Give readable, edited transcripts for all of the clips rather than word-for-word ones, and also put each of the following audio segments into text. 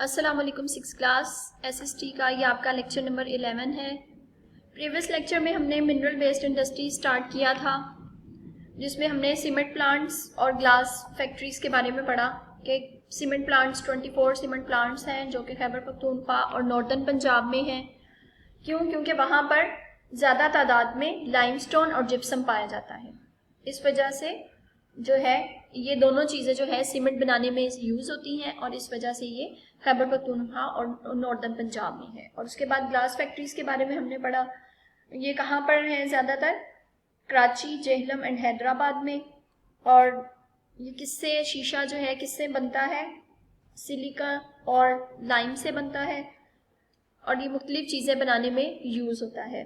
अस्सलाम वालेकुम। 6 class SST का ये आपका लेक्चर नंबर 11 है। प्रीवियस लेक्चर में हमने मिनरल बेस्ड इंडस्ट्री स्टार्ट किया था, जिसमें हमने सीमेंट प्लांट्स और ग्लास फैक्ट्रीज के बारे में पढ़ा कि सीमेंट प्लांट्स 24 सीमेंट प्लांट्स हैं जो कि खैबर पख्तूनख्वा और नॉर्दर्न पंजाब में हैं। क्योंकि वहाँ पर ज़्यादा तादाद में लाइमस्टोन और जिप्सम पाया जाता है। इस वजह से जो है ये दोनों चीज़ें जो है सीमेंट बनाने में यूज़ होती हैं और इस वजह से ये खैबर पख्तूनख्वा और नॉर्दर्न पंजाब में है। और उसके बाद ग्लास फैक्ट्रीज के बारे में हमने पढ़ा, ये कहाँ पर हैं ज़्यादातर, कराची, जेहलम एंड हैदराबाद में। और ये किससे, शीशा जो है किससे बनता है, सिलिका और लाइम से बनता है और ये मुख्तलिफ चीज़ें बनाने में यूज़ होता है।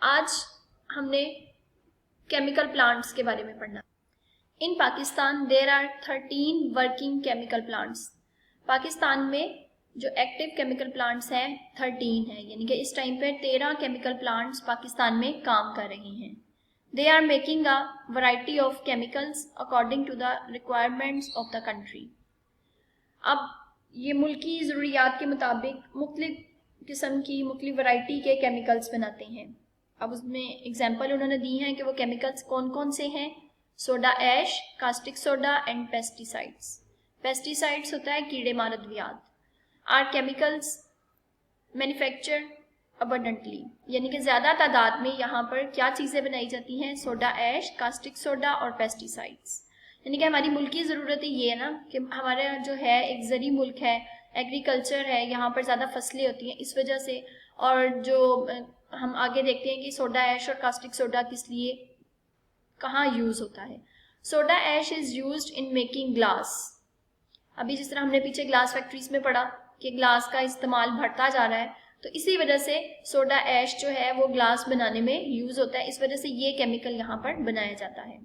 आज हमने केमिकल प्लांट्स के बारे में पढ़ना। In Pakistan there are 13 working chemical plants. Pakistan में जो एक्टिव केमिकल प्लांट्स हैं 13 हैं, यानी कि इस टाइम पर 13 केमिकल प्लांट्स पाकिस्तान में काम कर रही हैं। They are making a variety of chemicals according to the requirements of the country. अब ये मुल्की ज़रूरियात के मुताबिक मुख्तलिफ किस्म की मुख्तलिफ वैरायटी के केमिकल्स बनाते हैं। अब उसमें एग्जाम्पल उन्होंने दी हैं कि वो केमिकल्स कौन कौन से हैं। Soda ash, caustic soda and pesticides. Pesticides होता है कीड़े मार अद्वियात। आर केमिकल्स मैन्युफैक्चर अबंडेंटली, यानी कि ज़्यादा तादाद में यहाँ पर क्या चीज़ें बनाई जाती हैं, सोडा ऐश, कास्टिक सोडा और पेस्टिसाइड्स। यानी कि हमारी मुल्की ज़रूरत ये है ना कि हमारा जो है एक ज़री मुल्क है, एग्रीकल्चर है, यहाँ पर ज़्यादा फसलें होती हैं, इस वजह से। और जो हम आगे देखते हैं कि सोडा ऐश और कास्टिक सोडा किस लिए कहाँ यूज़ होता है। Soda ash is used in making glass. अभी जिस तरह हमने पीछे ग्लास फैक्ट्रीज में पढ़ा कि ग्लास का इस्तेमाल बढ़ता जा रहा है, तो इसी वजह से सोडा ऐश जो है वो ग्लास बनाने में यूज़ होता है, इस वजह से ये केमिकल यहाँ पर बनाया जाता है।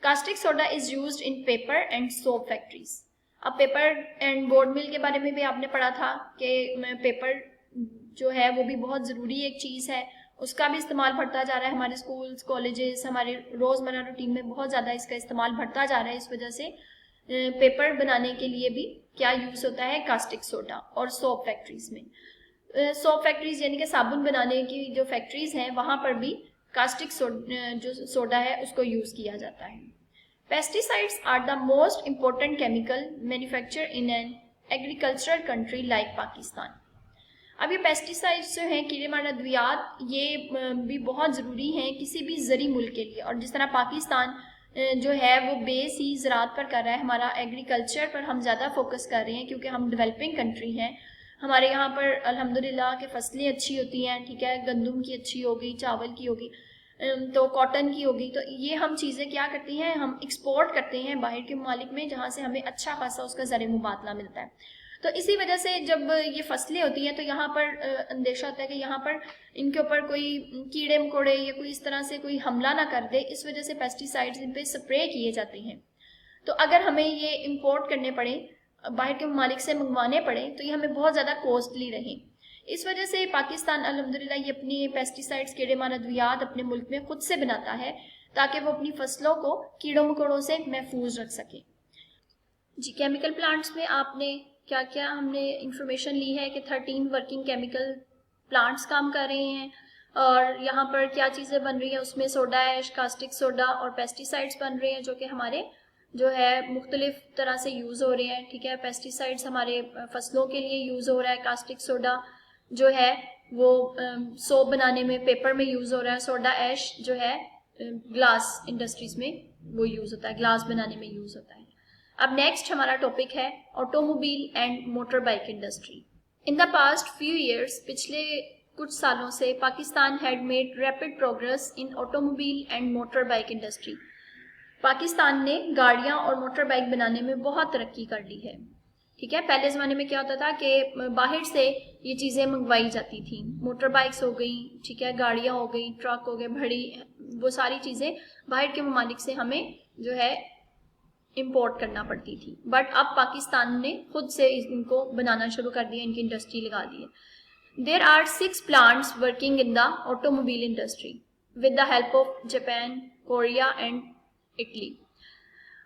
Caustic soda is used in paper and soap factories. अब पेपर एंड बोर्ड मिल के बारे में भी आपने पढ़ा था कि पेपर जो है वो भी बहुत ज़रूरी एक चीज़ है, उसका भी इस्तेमाल बढ़ता जा रहा है। हमारे स्कूल्स, कॉलेजेस, हमारे रोज़मर्रा रूटीन में बहुत ज़्यादा इसका इस्तेमाल बढ़ता जा रहा है। इस वजह से पेपर बनाने के लिए भी क्या यूज़ होता है, कास्टिक सोडा। और सोप फैक्ट्रीज में, सोप फैक्ट्रीज यानी कि साबुन बनाने की जो फैक्ट्रीज हैं वहाँ पर भी कास्टिक जो सोडा है उसको यूज़ किया जाता है। Pesticides are the most important chemical manufacture in an agricultural country like Pakistan. अब ये पेस्टिसाइड्स जो हैं, कीड़े मार अद्वियात, ये भी बहुत ज़रूरी हैं किसी भी ज़री मुल्क के लिए। और जिस तरह पाकिस्तान जो है वो बेस ही ज़राअत पर कर रहा है, हमारा एग्रीकल्चर पर हम ज़्यादा फोकस कर रहे हैं क्योंकि हम डेवलपिंग कंट्री हैं। हमारे यहाँ पर अल्हम्दुलिल्लाह के फसलें अच्छी होती हैं, ठीक है, गंदम की अच्छी होगी, चावल की होगी, तो कॉटन की होगी। तो ये हम चीज़ें क्या करती हैं, हम एक्सपोर्ट करते हैं बाहर के ममालिक में, जहाँ से हमें अच्छा खासा उसका ज़र मुबादला मिलता है। तो इसी वजह से जब ये फसलें होती हैं तो यहाँ पर अंदेशा होता है कि यहाँ पर इनके ऊपर कोई कीड़े मकोड़े या कोई इस तरह से कोई हमला ना कर दे, इस वजह से पेस्टिसाइड्स इन पे स्प्रे किए जाते हैं। तो अगर हमें ये इंपोर्ट करने पड़े, बाहर के ममालिक से मंगवाने पड़े, तो ये हमें बहुत ज़्यादा कॉस्टली रहे। इस वजह से पाकिस्तान अल्हम्दुलिल्लाह ये अपनी पेस्टिसाइड्स, कीड़े मार अद्वियात अपने मुल्क में खुद से बनाता है ताकि वो अपनी फसलों को कीड़ों मकोड़ों से महफूज रख सके। जी, केमिकल प्लांट्स में आपने क्या क्या हमने इंफॉर्मेशन ली है कि 13 वर्किंग केमिकल प्लांट्स काम कर रहे हैं और यहाँ पर क्या चीज़ें बन रही हैं, उसमें सोडा ऐश, कास्टिक सोडा और पेस्टिसाइड्स बन रहे हैं जो कि हमारे जो है मुख्तलिफ तरह से यूज़ हो रहे हैं, ठीक है। पेस्टिसाइड्स हमारे फसलों के लिए यूज़ हो रहा है, कास्टिक सोडा जो है वो सोप बनाने में, पेपर में यूज़ हो रहा है, सोडा ऐश जो है ग्लास इंडस्ट्रीज में वो यूज़ होता है, ग्लास बनाने में यूज़ होता है। अब नेक्स्ट हमारा टॉपिक है automobile and motor bike industry. In the past few years, पिछले कुछ सालों से Pakistan had made rapid progress in automobile and motor bike industry. Pakistan ने गाड़ियां और मोटर बाइक बनाने में बहुत तरक्की कर ली है, ठीक है। पहले ज़माने में क्या होता था कि बाहर से ये चीज़ें मंगवाई जाती थी, मोटर बाइक्स हो गई, ठीक है, गाड़ियाँ हो गई, ट्रक हो गए, भड़ी, वो सारी चीज़ें बाहर के ममालिक से हमें जो है इंपोर्ट करना पड़ती थी। बट अब पाकिस्तान ने खुद से इनको बनाना शुरू कर दिया, इनकी इंडस्ट्री लगा दी है। There are 6 plants working in the automobile industry with the help of Japan, Korea and Italy.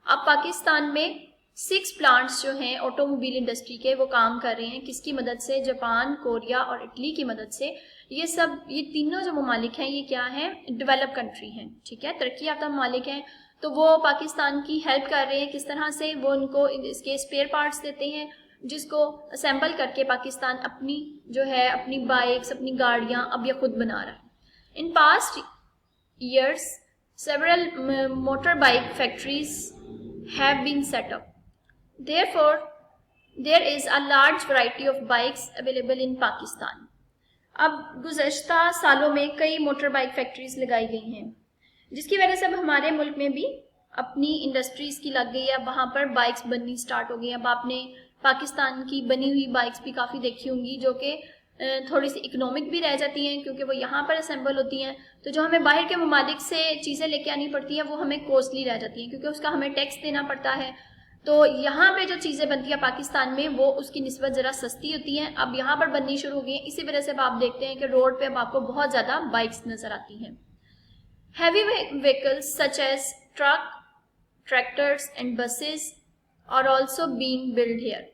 अब पाकिस्तान में 6 प्लांट्स जो हैं ऑटोमोबाइल इंडस्ट्री के वो काम कर रहे हैं। किसकी मदद से? जापान, कोरिया और इटली की मदद से। ये तीनों जो ममालिक हैं ये क्या हैं? डेवलप कंट्री हैं, ठीक है, तरक्की याफ्ता ममालिक हैं। तो वो पाकिस्तान की हेल्प कर रहे हैं। किस तरह से? वो उनको इसके स्पेयर पार्ट्स देते हैं जिसको असेंबल करके पाकिस्तान अपनी बाइक्स, अपनी गाड़ियां अब ये खुद बना रहा है। In past years several motor bike factories have been set up. Therefore, there is a large variety of bikes available in Pakistan. अब गुज़श्ता सालों में कई मोटर बाइक फैक्ट्रीज लगाई गई हैं जिसकी वजह से अब हमारे मुल्क में भी अपनी इंडस्ट्रीज की लग गई है। वहाँ पर बाइक्स बननी स्टार्ट हो गई। अब आपने पाकिस्तान की बनी हुई बाइक्स भी काफ़ी देखी होंगी जो कि थोड़ी सी इकोनॉमिक भी रह जाती हैं क्योंकि वो यहाँ पर असेंबल होती हैं। तो जो हमें बाहर के ममालिक से चीज़ें लेके आनी पड़ती हैं वो हमें कॉस्टली रह जाती हैं क्योंकि उसका हमें टैक्स देना पड़ता है। तो यहाँ पे जो चीज़ें बनती है पाकिस्तान में वो उसकी निस्बत ज़रा सस्ती होती हैं। अब यहाँ पर बननी शुरू हो गई हैं। इसी वजह से अब आप देखते हैं कि रोड पे अब आपको बहुत ज़्यादा बाइक्स नज़र आती हैं। Heavy vehicles such as truck, tractors and buses are also being build here.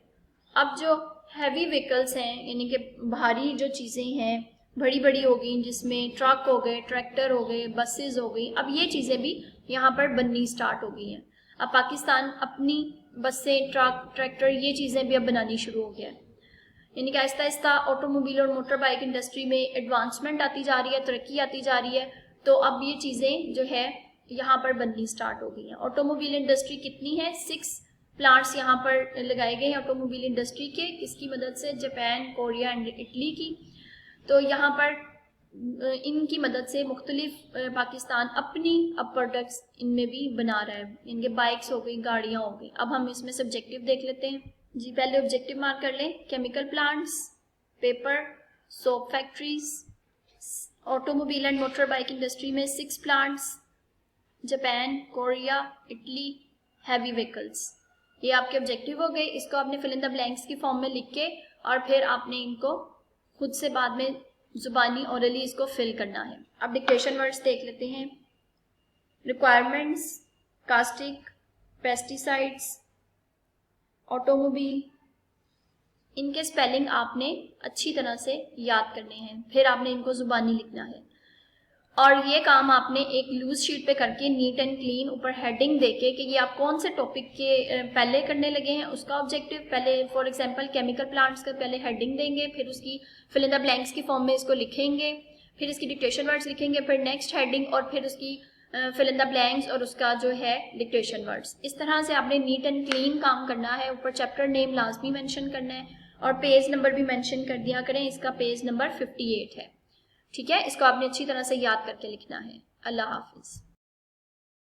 अब जो हैवी व्हीकल्स हैं यानी कि भारी जो चीज़ें हैं बड़ी बड़ी हो गई जिसमें ट्रक हो गए, ट्रैक्टर हो गए, बसेस हो गई, अब ये चीज़ें भी यहाँ पर बननी स्टार्ट हो गई हैं। अब पाकिस्तान अपनी बसें, ट्रक, ट्रैक्टर ये चीज़ें भी अब बनानी शुरू हो गया है। यानी कि आहिस्ता आहिस्ता ऑटोमोबाइल और मोटर बाइक इंडस्ट्री में एडवांसमेंट आती जा रही है, तरक्की आती जा रही है। तो अब ये चीज़ें जो है यहाँ पर बननी स्टार्ट हो गई हैं। ऑटोमोबाइल इंडस्ट्री कितनी है? 6 प्लांट्स यहाँ पर लगाए गए हैं ऑटोमोबाइल इंडस्ट्री के। किसकी मदद से? जापान, कोरिया एंड इटली की। तो यहाँ पर इनकी मदद से मुख्तलिफ पाकिस्तान अपनी अब प्रोडक्ट्स इनमें भी बना रहा है। इनके बाइक्स हो गई, गाड़ियाँ हो गई। अब हम इसमें सब्जेक्टिव देख लेते हैं जी। पहले ऑब्जेक्टिव मार्क कर लें। Chemical plants, paper, soap factories, automobile and motor bike industry में 6 plants, Japan, Korea, Italy, heavy vehicles. ये आपके ऑब्जेक्टिव हो गए। इसको आपने फिल इन द ब्लैंक्स की फॉर्म में लिख के और फिर आपने इनको खुद से बाद में जुबानी ओरली इसको फिल करना है। अब डिक्टेशन वर्ड्स देख लेते हैं। रिक्वायरमेंट्स, कास्टिक, पेस्टिसाइड्स, ऑटोमोबाइल, इनके स्पेलिंग आपने अच्छी तरह से याद करने हैं। फिर आपने इनको जुबानी लिखना है और ये काम आपने एक लूज शीट पे करके नीट एंड क्लीन ऊपर हेडिंग देके कि ये आप कौन से टॉपिक के पहले करने लगे हैं उसका ऑब्जेक्टिव। पहले फॉर एग्जांपल केमिकल प्लांट्स का पहले हेडिंग देंगे, फिर उसकी फिल इन द ब्लैंक्स की फॉर्म में इसको लिखेंगे, फिर इसकी डिक्टेशन वर्ड्स लिखेंगे, फिर नेक्स्ट हेडिंग और फिर उसकी फिल इन द ब्लैंक्स और उसका जो है डिक्टेशन वर्ड्स। इस तरह से आपने नीट एंड क्लीन काम करना है। ऊपर चैप्टर नेम लाजमी मेंशन करना है और पेज नंबर भी मेंशन कर दिया करें। इसका पेज नंबर 58 है, ठीक है। इसको आपने अच्छी तरह से याद करके लिखना है। अल्लाह हाफिज।